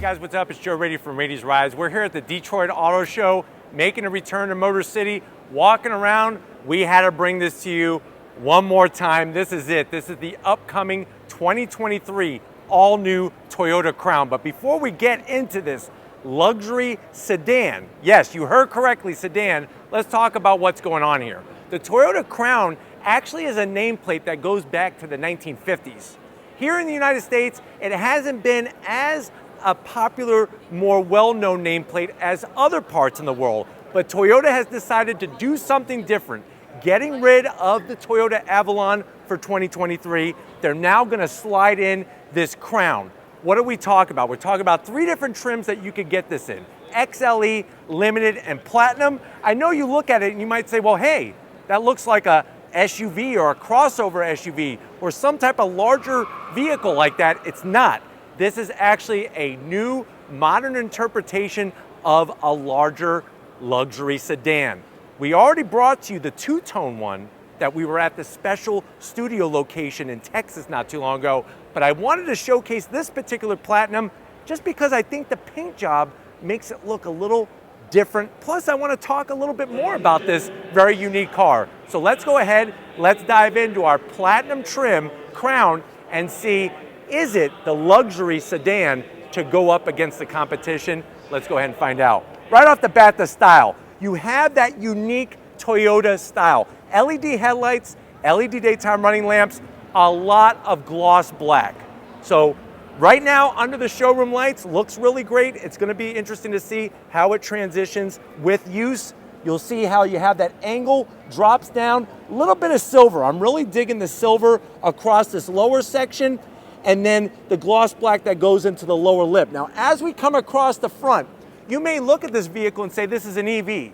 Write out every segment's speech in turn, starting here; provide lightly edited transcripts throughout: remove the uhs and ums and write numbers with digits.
guys, what's up? It's Joe Raiti from Raiti's Rides. We're here at the Detroit Auto Show, making a return to Motor City, walking around. We had to bring this to you one more time. This is it. This is the upcoming 2023 all-new Toyota Crown. But before we get into this luxury sedan, yes, you heard correctly, sedan, let's talk about what's going on here. The Toyota Crown actually is a nameplate that goes back to the 1950s. Here in the United States, it hasn't been as a popular, more well-known nameplate as other parts in the world, but Toyota has decided to do something different. Getting rid of the Toyota Avalon for 2023, they're now gonna slide in this Crown. What do we talk about? We're talking about 3 different trims that you could get this in. XLE, Limited, and Platinum. I know you look at it and you might say, well, hey, that looks like a SUV or a crossover SUV or some type of larger vehicle like that. It's not. This is actually a new modern interpretation of a larger luxury sedan. We already brought to you the two-tone one that we were at the special studio location in Texas not too long ago, but I wanted to showcase this particular Platinum just because I think the paint job makes it look a little different. Plus, I want to talk a little bit more about this very unique car. So let's go ahead, let's dive into our Platinum trim Crown and see, is it the luxury sedan to go up against the competition? Let's go ahead and find out. Right off the bat, the style. You have that unique Toyota style. LED headlights, LED daytime running lamps, a lot of gloss black. So right now, under the showroom lights, looks really great. It's gonna be interesting to see how it transitions with use. You'll see how you have that angle, drops down, a little bit of silver. I'm really digging the silver across this lower section, and then the gloss black that goes into the lower lip. Now, as we come across the front, you may look at this vehicle and say this is an EV.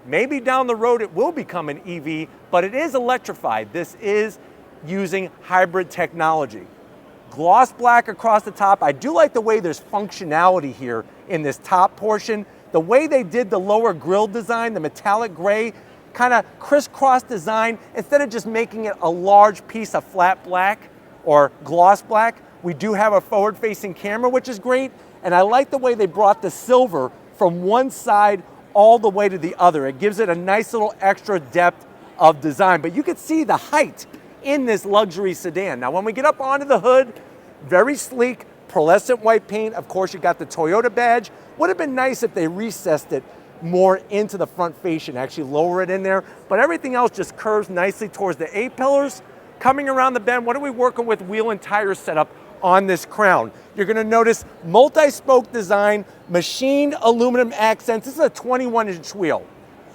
Maybe down the road it will become an EV, but it is electrified. This is using hybrid technology. Gloss black across the top. I do like the way there's functionality here in this top portion. The way they did the lower grille design, the metallic gray, kind of crisscross design, instead of just making it a large piece of flat black or gloss black, we do have a forward-facing camera, which is great. And I like the way they brought the silver from one side all the way to the other. It gives it a nice little extra depth of design. But you can see the height in this luxury sedan. Now, when we get up onto the hood, very sleek, pearlescent white paint. Of course, you got the Toyota badge. Would have been nice if they recessed it more into the front fascia, actually lower it in there. But everything else just curves nicely towards the A-pillars. Coming around the bend, what are we working with wheel and tire setup on this Crown? You're gonna notice multi-spoke design, machined aluminum accents. This is a 21-inch wheel.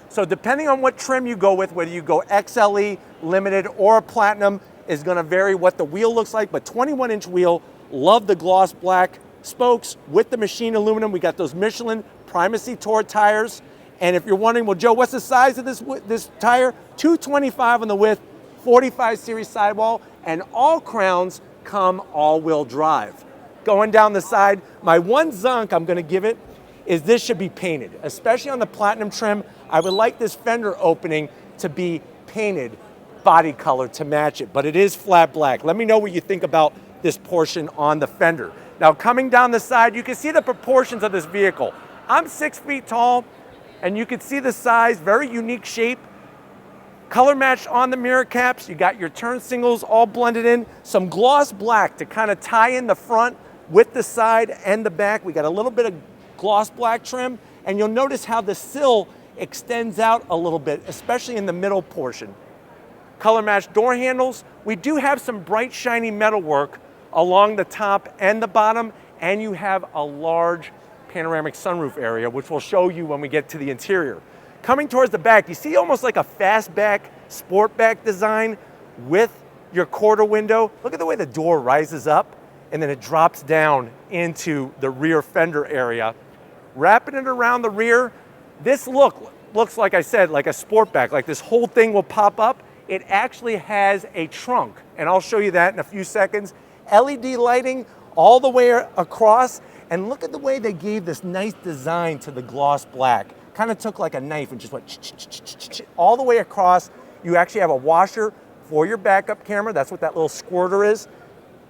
So depending on what trim you go with, whether you go XLE, Limited, or Platinum, is gonna vary what the wheel looks like, but 21-inch wheel. Love the gloss black spokes with the machined aluminum. We got those Michelin Primacy Tour tires. And if you're wondering, well, Joe, what's the size of this tire? 225 on the width, 45 series sidewall, and all Crowns come all-wheel drive. Going down the side, my one zunk I'm gonna give it is this should be painted, especially on the Platinum trim. I would like this fender opening to be painted body color to match it, but it is flat black. Let me know what you think about this portion on the fender. Now, coming down the side, you can see the proportions of this vehicle. I'm 6 feet tall, and you can see the size, very unique shape. Color matched on the mirror caps. You got your turn signals all blended in. Some gloss black to kind of tie in the front with the side and the back. We got a little bit of gloss black trim, and you'll notice how the sill extends out a little bit, especially in the middle portion. Color matched door handles. We do have some bright, shiny metalwork along the top and the bottom, and you have a large panoramic sunroof area, which we'll show you when we get to the interior. Coming towards the back, you see almost like a fastback, sportback design with your quarter window. Look at the way the door rises up and then it drops down into the rear fender area. Wrapping it around the rear, this looks, like I said, like a sportback, like this whole thing will pop up. It actually has a trunk, and I'll show you that in a few seconds. LED lighting all the way across, and look at the way they gave this nice design to the gloss black. Kind of took like a knife and just went all the way across. You actually have a washer for your backup camera. That's what that little squirter is.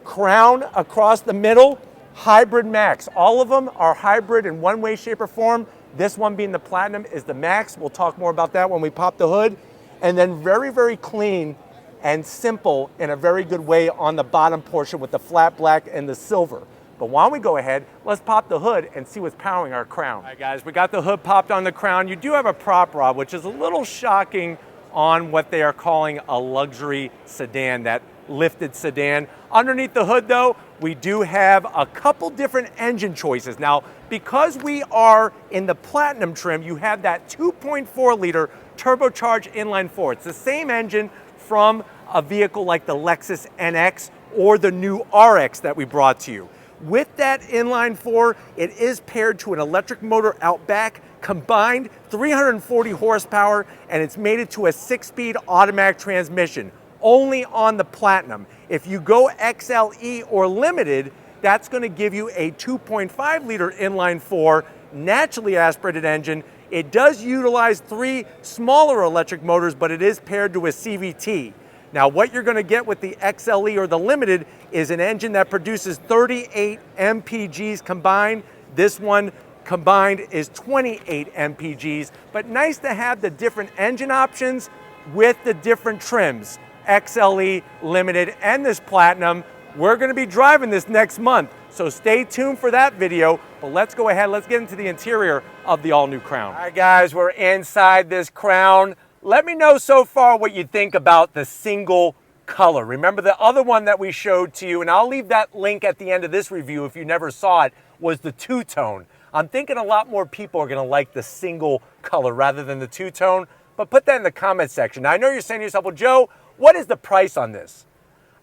Crown across the middle, hybrid Max. All of them are hybrid in one way, shape, or form. This one being the Platinum is the Max. We'll talk more about that when we pop the hood. And then very, very clean and simple in a very good way on the bottom portion with the flat black and the silver. But why don't we go ahead, let's pop the hood and see what's powering our Crown. All right, guys, we got the hood popped on the Crown. You do have a prop rod, which is a little shocking on what they are calling a luxury sedan, that lifted sedan. Underneath the hood, though, we do have a couple different engine choices. Now, because we are in the Platinum trim, you have that 2.4 liter turbocharged inline four. It's the same engine from a vehicle like the Lexus NX or the new RX that we brought to you. With that inline four, it is paired to an electric motor out back, combined 340 horsepower, and it's mated to a 6-speed automatic transmission, only on the Platinum. If you go XLE or Limited, that's gonna give you a 2.5 liter inline four, naturally aspirated engine. It does utilize 3 smaller electric motors, but it is paired to a CVT. Now, what you're gonna get with the XLE or the Limited is an engine that produces 38 mpgs combined. This one combined is 28 mpgs, but nice to have the different engine options with the different trims, XLE, Limited, and this Platinum. We're gonna be driving this next month, so stay tuned for that video, but let's go ahead, let's get into the interior of the all-new Crown. All right, guys, we're inside this Crown. Let me know so far what you think about the single color. Remember the other one that we showed to you, and I'll leave that link at the end of this review if you never saw it, was the two-tone. I'm thinking a lot more people are gonna like the single color rather than the two-tone, but put that in the comment section. Now, I know you're saying to yourself, well, Joe, what is the price on this?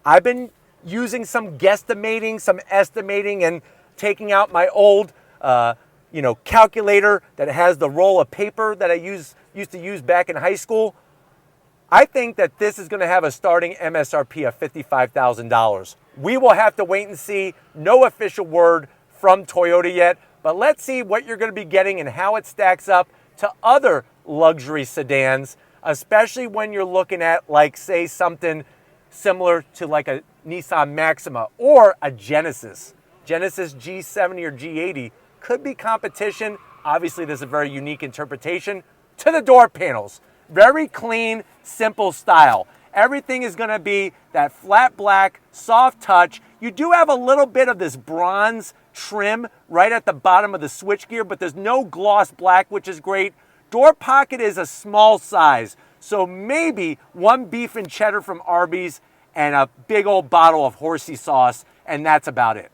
I've been using some guesstimating, some estimating, and taking out my old calculator that has the roll of paper that I used to use back in high school. I think that this is going to have a starting MSRP of $55,000. We will have to wait and see. No official word from Toyota yet, but let's see what you're going to be getting and how it stacks up to other luxury sedans, especially when you're looking at, like, say, something similar to like a Nissan Maxima or a Genesis. Genesis G70 or G80 could be competition. Obviously, this is a very unique interpretation. To the door panels, very clean, simple style. Everything is gonna be that flat black, soft touch. You do have a little bit of this bronze trim right at the bottom of the switchgear, but there's no gloss black, which is great. Door pocket is a small size, so maybe one beef and cheddar from Arby's and a big old bottle of horsey sauce, and that's about it.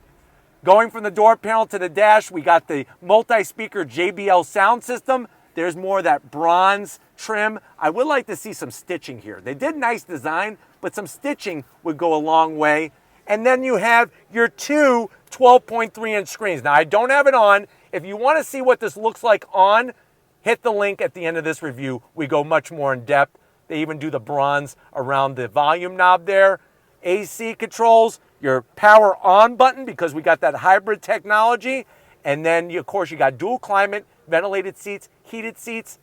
Going from the door panel to the dash, we got the multi-speaker JBL sound system. There's more of that bronze trim. I would like to see some stitching here. They did nice design, but some stitching would go a long way. And then you have your two 12.3-inch screens. Now, I don't have it on. If you want to see what this looks like on, hit the link at the end of this review. We go much more in depth. They even do the bronze around the volume knob there. AC controls, your power on button because we got that hybrid technology. And then, of course, you got dual climate, ventilated seats, heated seats.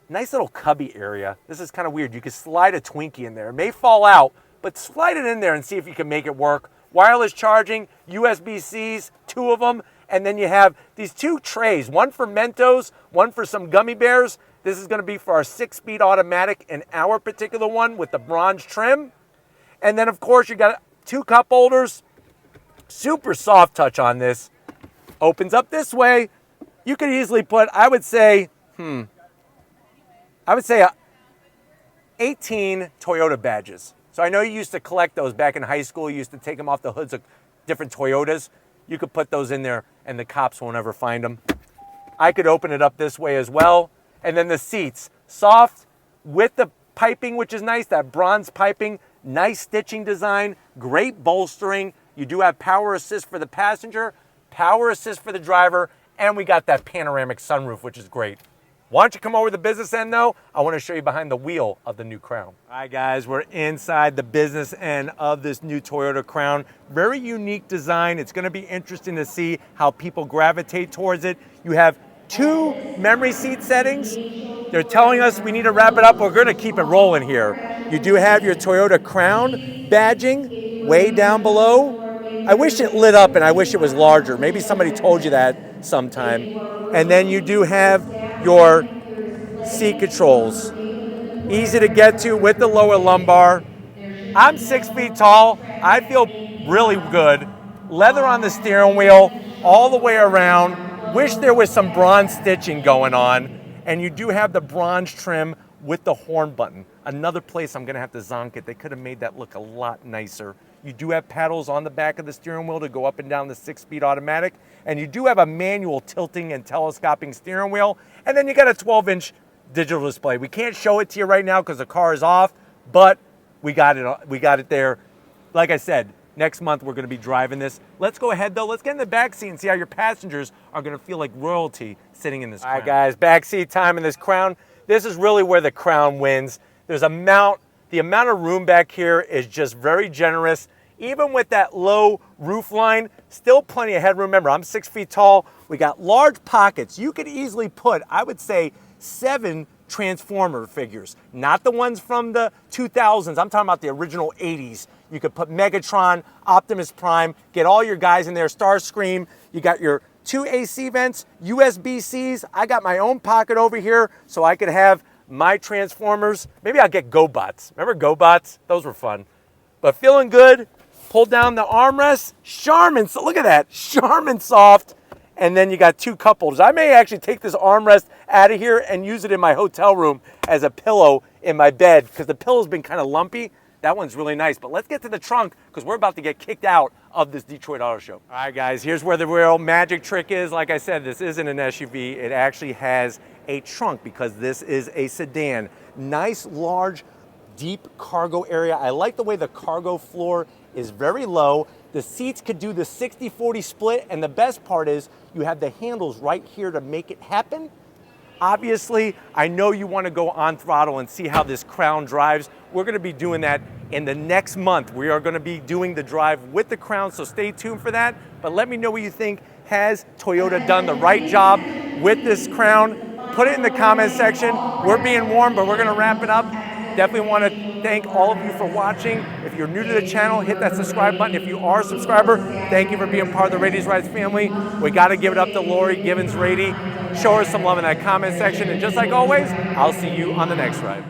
Nice little cubby area. This is kind of weird. You can slide a Twinkie in there. It may fall out, but slide it in there and see if you can make it work. Wireless charging, USB-Cs, 2 of them. And then you have these 2 trays, one for Mentos, one for some gummy bears. This is going to be for our 6-speed automatic and our particular one with the bronze trim. And then, of course, you got 2 cup holders. Super soft touch on this. Opens up this way. You could easily put, I would say 18 Toyota badges. So I know you used to collect those back in high school. You used to take them off the hoods of different Toyotas. You could put those in there and the cops won't ever find them. I could open it up this way as well. And then the seats, soft with the piping, which is nice, that bronze piping, nice stitching design, great bolstering. You do have power assist for the passenger, power assist for the driver, and we got that panoramic sunroof, which is great. Why don't you come over to the business end though? I want to show you behind the wheel of the new Crown. All right, guys, we're inside the business end of this new Toyota Crown. Very unique design. It's going to be interesting to see how people gravitate towards it. You have 2 memory seat settings. They're telling us we need to wrap it up. We're going to keep it rolling here. You do have your Toyota Crown badging way down below. I wish it lit up and I wish it was larger. Maybe somebody told you that sometime. And then you do have your seat controls. Easy to get to with the lower lumbar. I'm 6 feet tall. I feel really good. Leather on the steering wheel all the way around. Wish there was some bronze stitching going on. And you do have the bronze trim with the horn button. Another place I'm gonna have to zonk it. They could have made that look a lot nicer. You do have paddles on the back of the steering wheel to go up and down the 6-speed automatic. And you do have a manual tilting and telescoping steering wheel. And then you got a 12-inch digital display. We can't show it to you right now because the car is off, but we got it there. Like I said, next month we're gonna be driving this. Let's go ahead though, let's get in the back seat and see how your passengers are gonna feel like royalty sitting in this Crown. All right guys, back seat time in this Crown. This is really where the Crown wins. The amount of room back here is just very generous. Even with that low roof line, still plenty of headroom. Remember, I'm 6 feet tall. We got large pockets. You could easily put, I would say, 7 Transformer figures. Not the ones from the 2000s. I'm talking about the original 80s. You could put Megatron, Optimus Prime, get all your guys in there, Starscream. You got your 2 AC vents, USB-Cs. I got my own pocket over here so I could have my Transformers. Maybe I'll get GoBots. Remember GoBots? Those were fun. But feeling good. Pull down the armrest. Charmin, so look at that. Charmin soft. And then you got 2 cup holders. I may actually take this armrest out of here and use it in my hotel room as a pillow in my bed because the pillow's been kind of lumpy. That one's really nice. But let's get to the trunk because we're about to get kicked out of this Detroit Auto Show. All right, guys, here's where the real magic trick is. Like I said, this isn't an SUV. It actually has a trunk because this is a sedan. Nice, large, deep cargo area. I like the way the cargo floor is very low. The seats could do the 60-40 split, and the best part is you have the handles right here to make it happen. Obviously, I know you want to go on throttle and see how this Crown drives. We're going to be doing that in the next month. We are going to be doing the drive with the Crown, so stay tuned for that. But let me know what you think. Has Toyota done the right job with this Crown? Put it in the comment section. We're being warned, but we're going to wrap it up. Definitely want to thank all of you for watching. If you're new to the channel, hit that subscribe button. If you are a subscriber, thank you for being part of the Raity's Rides family. We got to give it up to Lori Gibbons Raiti. Show her some love in that comment section. And just like always, I'll see you on the next ride.